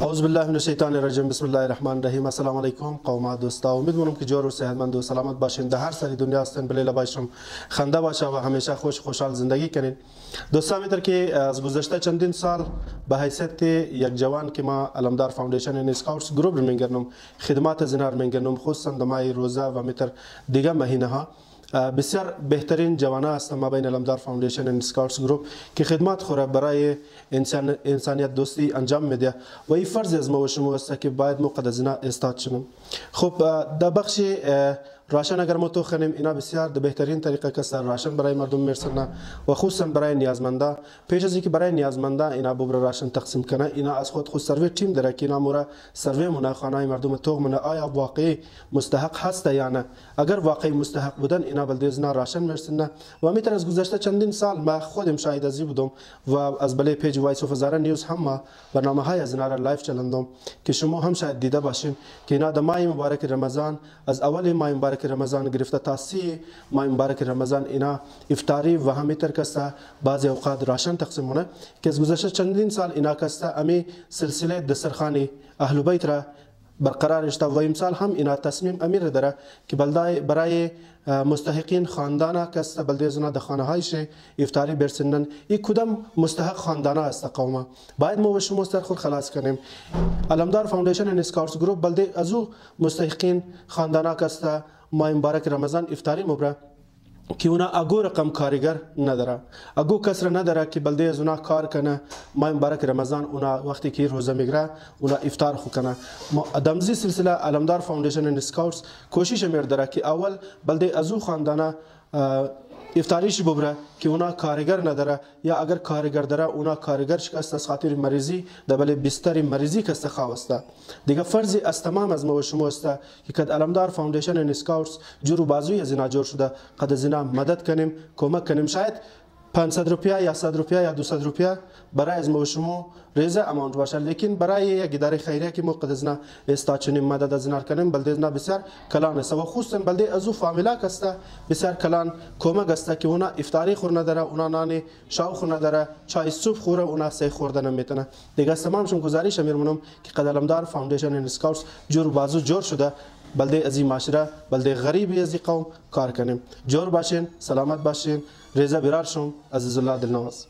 اعوذ بالله من الشیطان الرجیم. بسم الله الرحمن الرحیم. السلام علیکم قوم دوستا، امیدوارم که جور و صحتمند و سلامت باشین. در هر سری دنیا هستین بلیل باشم خنده باشه و همیشه خوشحال زندگی کنین. دوستا میتر که از گذشته چندین سال به حیثیت یک جوان که ما علمدار فاوندیشن اسکاوتس گروپ میگردم خدمات زنار میگردم، خصوصا در ماه روزه و میتر دیگه مهینه ها بسیار بهترین جوانه هستم ما بین علمدار فاوندیشن اسکاوتس گروپ که خدمات خوره برای انسانیت دوستی انجام میده و این فرض از ما و شما است که باید موقع از اینا استاد شنم. خب در بخش راشن اگر ما تو خنیم اینا بسیار د بهترین طریقه که سر راشن برای مردم میرسونه و خصوصا برای نیازمندا. پیش از اینکه برای نیازمندا اینا ببر راشن تقسیم کنه، اینا از خود سروی تیم داره که اینا مورا سروی مونه خانه مردم تو مونه آیا واقعی مستحق هست یا نه. اگر واقعی مستحق بودن اینا بلدیزنا راشن میرسونه و میتر از گذشته چندین سال ما خودم شاهد ازی بودم و از بله پیج وایس اف هزاره نیوز هم ما برنامه های از اینا لایو چلندم که شما هم شاید دیده باشین که اینا در ماه مبارک رمضان از اول ماه مبارک رمضان گرفته تا 30 ماه مبارک رمضان اینا افطاری و همیتر کسته بعضی اوقات راشن تقسیم مونه که از گذشته چندین سال اینا کسته امی سلسله دسترخوانی اهل بیت را برقرار اشته و امسال هم اینا تصمیم امیر داره که بلدای برای مستحقین خاندانه کسته بلده زنا در خانه هایش افطاری برسندن. این کدام مستحق خاندانه است قومه باید ما و شما سر خود خلاص کنیم. علمدار فاوندیشن اسکاوتس گروپ بلده از او مستحقین خاندانه کسته ماه مبارک رمضان افطاری مبره که اونا اگو رقم کارگر نداره، اگو کسر نداره که بلده از اونا کار کنه ماه مبارک رمضان اونا وقتی که روزه میگره اونا افطار خو کنه. دمزی سلسله علمدار فاوندیشن اسکاوتس کوشش میرداره که اول بلده از او خاندانه افطاریش ببره که اونا کارگر نداره یا اگر کارگر داره اونا کارگر شکست از خاطر مریضی دبل بستر مریضی کسته خواسته. دیگه فرضی از تمام از ما و شما است که کد علمدار فاوندیشن اسکاوتس جورو بازوی از اینا جور شده قد از اینا مدد کنیم کمک کنیم. شاید 500 روپیه یا 100 روپیه یا 200 روپیه برای از ما و شما ریزه اماونت باشه، لیکن برای یک اداره خیریه که ما قد از اینا استاد چنین مدد از اینا کنیم بلده اینا بسیار کلان است و خصوصا بلده از او فامیلا کسته بسیار کلان کمک است که اونا افطاری خور نداره، اونا نان شاو خور نداره، چای صبح خوره اونا سه خوردن میتونه. دیگه تمام شم گزارش میرمونم که قد علمدار فاوندیشن اسکاوتس جور بازو جور شده بلده از این معاشره بلده غریبی از این قوم کار کنیم. جور باشین، سلامت باشین. رضا برار شم، عزیز الله دلنواز.